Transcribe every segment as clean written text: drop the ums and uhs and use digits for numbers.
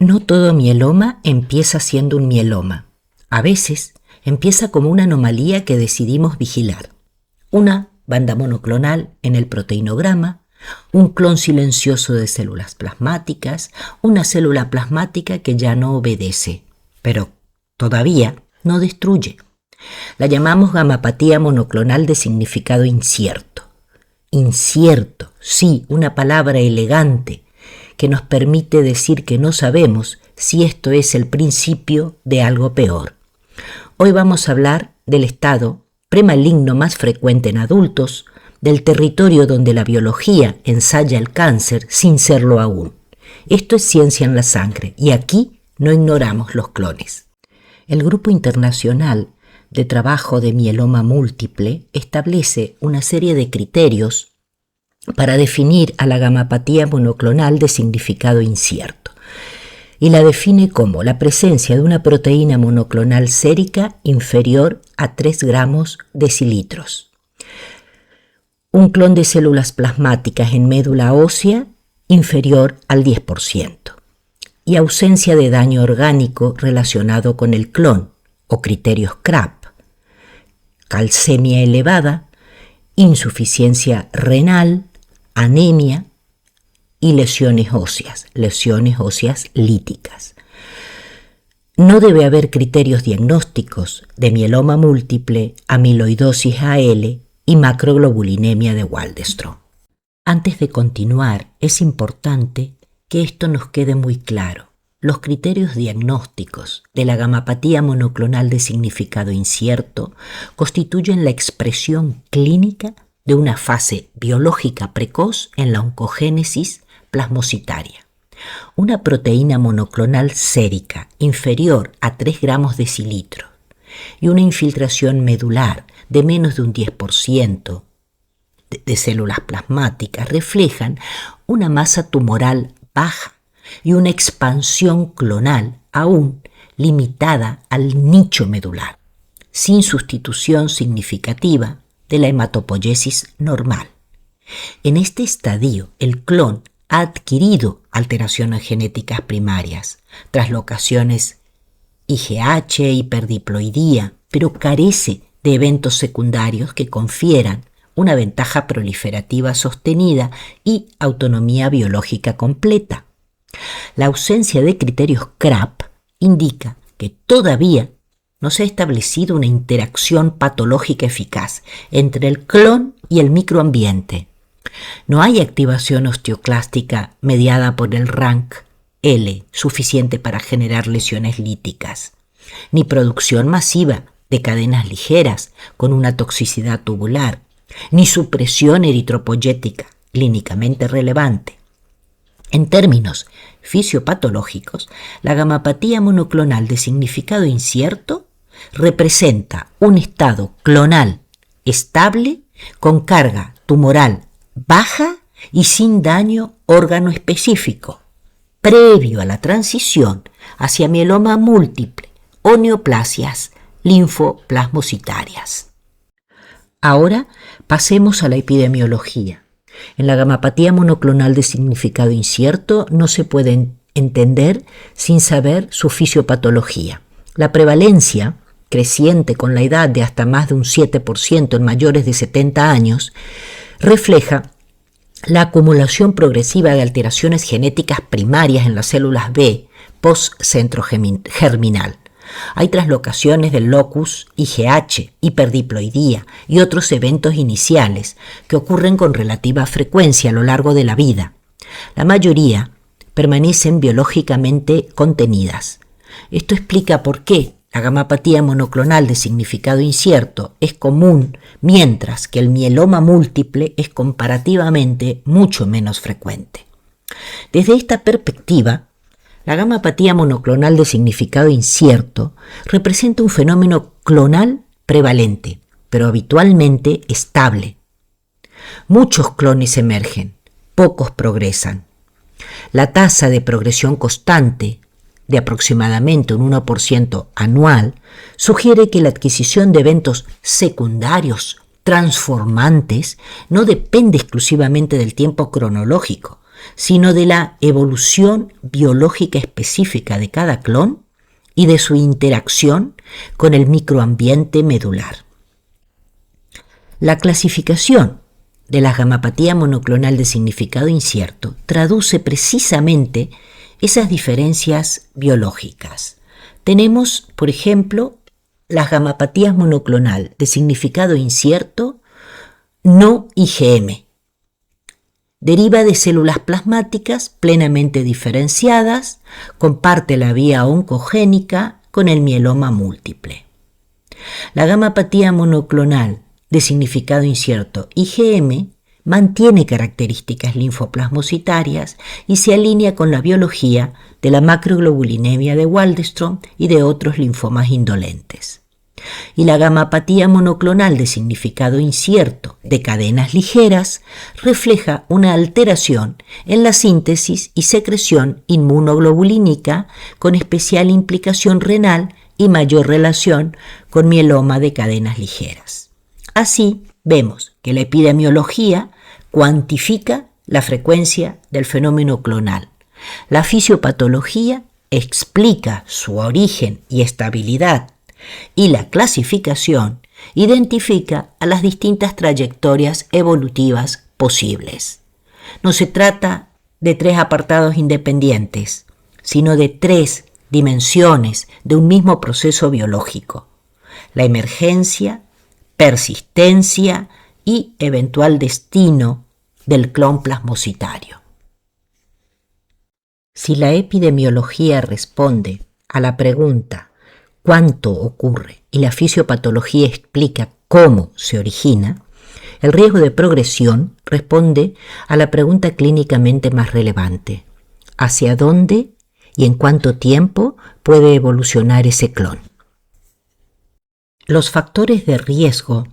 No todo mieloma empieza siendo un mieloma. A veces empieza como una anomalía que decidimos vigilar. Una banda monoclonal en el proteinograma, un clon silencioso de células plasmáticas, una célula plasmática que ya no obedece, pero todavía no destruye. La llamamos gamapatía monoclonal de significado incierto. Incierto, sí, una palabra elegante que nos permite decir que no sabemos si esto es el principio de algo peor. Hoy vamos a hablar del estado premaligno más frecuente en adultos, del territorio donde la biología ensaya el cáncer sin serlo aún. Esto es ciencia en la sangre y aquí no ignoramos los clones. El Grupo Internacional de Trabajo de Mieloma Múltiple establece una serie de criterios para definir a la gamapatía monoclonal de significado incierto y la define como la presencia de una proteína monoclonal sérica inferior a 3 gramos decilitros, un clon de células plasmáticas en médula ósea inferior al 10% y ausencia de daño orgánico relacionado con el clon o criterios CRAP, calcemia elevada, insuficiencia renal, anemia y lesiones óseas líticas. No debe haber criterios diagnósticos de mieloma múltiple, amiloidosis AL y macroglobulinemia de Waldenström. Antes de continuar, es importante que esto nos quede muy claro. Los criterios diagnósticos de la gamapatía monoclonal de significado incierto constituyen la expresión clínica de una fase biológica precoz en la oncogénesis plasmocitaria. Una proteína monoclonal sérica inferior a 3 gramos decilitro y una infiltración medular de menos de un 10% de células plasmáticas reflejan una masa tumoral baja y una expansión clonal aún limitada al nicho medular, sin sustitución significativa de la hematopoiesis normal. En este estadio, el clon ha adquirido alteraciones genéticas primarias, traslocaciones IGH, hiperdiploidía, pero carece de eventos secundarios que confieran una ventaja proliferativa sostenida y autonomía biológica completa. La ausencia de criterios CRAP indica que todavía no se ha establecido una interacción patológica eficaz entre el clon y el microambiente. No hay activación osteoclástica mediada por el RANKL suficiente para generar lesiones líticas, ni producción masiva de cadenas ligeras con una toxicidad tubular, ni supresión eritropoyética clínicamente relevante. En términos fisiopatológicos, la gamapatía monoclonal de significado incierto representa un estado clonal estable con carga tumoral baja y sin daño órgano específico, previo a la transición hacia mieloma múltiple o neoplasias linfoplasmocitarias. Ahora pasemos a la epidemiología. En la gamapatía monoclonal de significado incierto no se puede entender sin saber su fisiopatología. La prevalencia, creciente con la edad de hasta más de un 7% en mayores de 70 años, refleja la acumulación progresiva de alteraciones genéticas primarias en las células B post-centro germinal. Hay traslocaciones del locus IGH, hiperdiploidía y otros eventos iniciales que ocurren con relativa frecuencia a lo largo de la vida. La mayoría permanecen biológicamente contenidas. Esto explica por qué la gamapatía monoclonal de significado incierto es común, mientras que el mieloma múltiple es comparativamente mucho menos frecuente. Desde esta perspectiva, la gamapatía monoclonal de significado incierto representa un fenómeno clonal prevalente, pero habitualmente estable. Muchos clones emergen, pocos progresan. La tasa de progresión constante, de aproximadamente un 1% anual, sugiere que la adquisición de eventos secundarios transformantes no depende exclusivamente del tiempo cronológico, sino de la evolución biológica específica de cada clon y de su interacción con el microambiente medular. La clasificación de la gamapatía monoclonal de significado incierto traduce precisamente esas diferencias biológicas. Tenemos, por ejemplo, las gamapatías monoclonal de significado incierto no IgM. Deriva de células plasmáticas plenamente diferenciadas, comparte la vía oncogénica con el mieloma múltiple. La gamapatía monoclonal de significado incierto IgM mantiene características linfoplasmocitarias y se alinea con la biología de la macroglobulinemia de Waldenström y de otros linfomas indolentes. Y la gamapatía monoclonal de significado incierto de cadenas ligeras refleja una alteración en la síntesis y secreción inmunoglobulínica con especial implicación renal y mayor relación con mieloma de cadenas ligeras. Así, vemos que la epidemiología cuantifica la frecuencia del fenómeno clonal. La fisiopatología explica su origen y estabilidad, y la clasificación identifica a las distintas trayectorias evolutivas posibles. No se trata de tres apartados independientes, sino de tres dimensiones de un mismo proceso biológico: la emergencia, persistencia y eventual destino del clon plasmocitario. Si la epidemiología responde a la pregunta ¿cuánto ocurre? Y la fisiopatología explica cómo se origina, el riesgo de progresión responde a la pregunta clínicamente más relevante: ¿hacia dónde y en cuánto tiempo puede evolucionar ese clon? Los factores de riesgo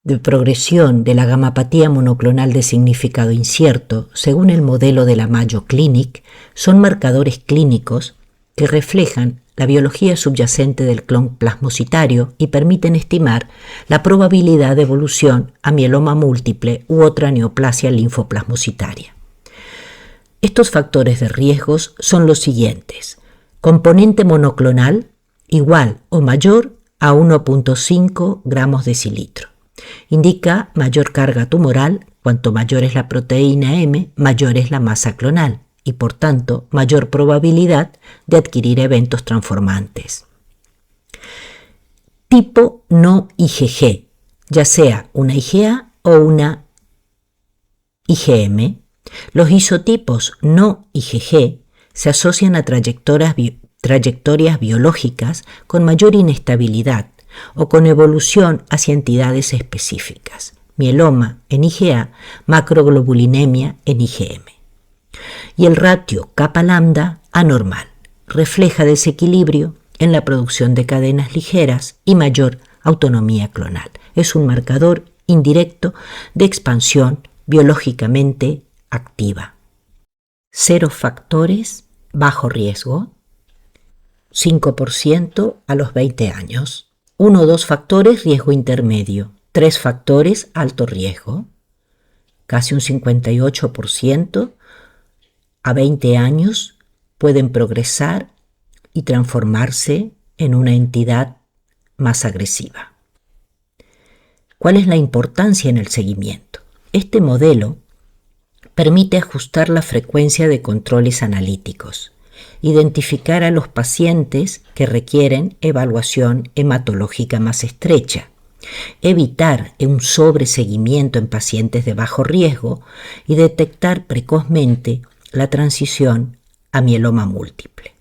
de progresión de la gamapatía monoclonal de significado incierto, según el modelo de la Mayo Clinic, son marcadores clínicos que reflejan la biología subyacente del clon plasmocitario y permiten estimar la probabilidad de evolución a mieloma múltiple u otra neoplasia linfoplasmocitaria. Estos factores de riesgos son los siguientes: componente monoclonal igual o mayor a 1.5 gramos decilitro. Indica mayor carga tumoral. Cuanto mayor es la proteína M, mayor es la masa clonal y por tanto mayor probabilidad de adquirir eventos transformantes. Tipo no IgG, ya sea una IgA o una IgM. Los isotipos no IgG se asocian a trayectorias biológicas con mayor inestabilidad o con evolución hacia entidades específicas: mieloma en IgA, macroglobulinemia en IgM. Y el ratio kappa lambda anormal refleja desequilibrio en la producción de cadenas ligeras y mayor autonomía clonal. Es un marcador indirecto de expansión biológicamente activa. 0 factores, bajo riesgo, 5% a los 20 años. 1 o 2 factores, riesgo intermedio. 3 factores, alto riesgo. Casi un 58% a 20 años pueden progresar y transformarse en una entidad más agresiva. ¿Cuál es la importancia en el seguimiento? Este modelo permite ajustar la frecuencia de controles analíticos, identificar a los pacientes que requieren evaluación hematológica más estrecha, evitar un sobreseguimiento en pacientes de bajo riesgo y detectar precozmente la transición a mieloma múltiple.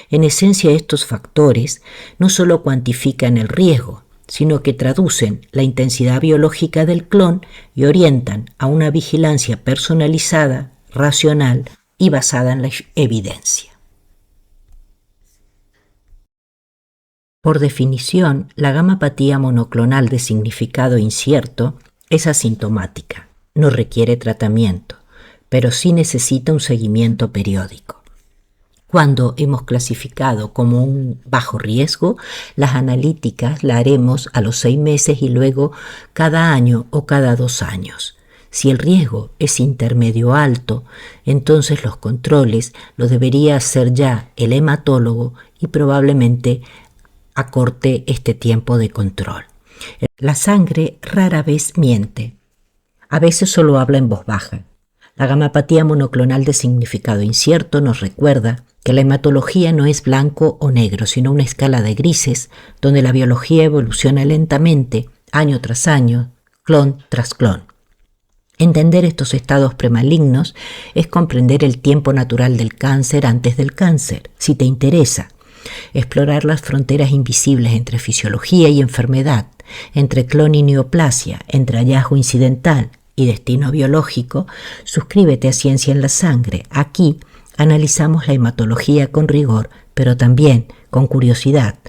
En esencia, estos factores no solo cuantifican el riesgo, sino que traducen la intensidad biológica del clon y orientan a una vigilancia personalizada, racional y basada en la evidencia. Por definición, la gamapatía monoclonal de significado incierto es asintomática, no requiere tratamiento, pero sí necesita un seguimiento periódico. Cuando hemos clasificado como un bajo riesgo, las analíticas las haremos a los 6 meses y luego cada año o cada 2 años. Si el riesgo es intermedio alto, entonces los controles los debería hacer ya el hematólogo y probablemente acorte este tiempo de control. La sangre rara vez miente. A veces solo habla en voz baja. La gamapatía monoclonal de significado incierto nos recuerda que la hematología no es blanco o negro, sino una escala de grises donde la biología evoluciona lentamente, año tras año, clon tras clon. Entender estos estados premalignos es comprender el tiempo natural del cáncer antes del cáncer, si te interesa. Explorar las fronteras invisibles entre fisiología y enfermedad, entre clon y neoplasia, entre hallazgo incidental y destino biológico, suscríbete a Ciencia en la Sangre. Aquí analizamos la hematología con rigor, pero también con curiosidad,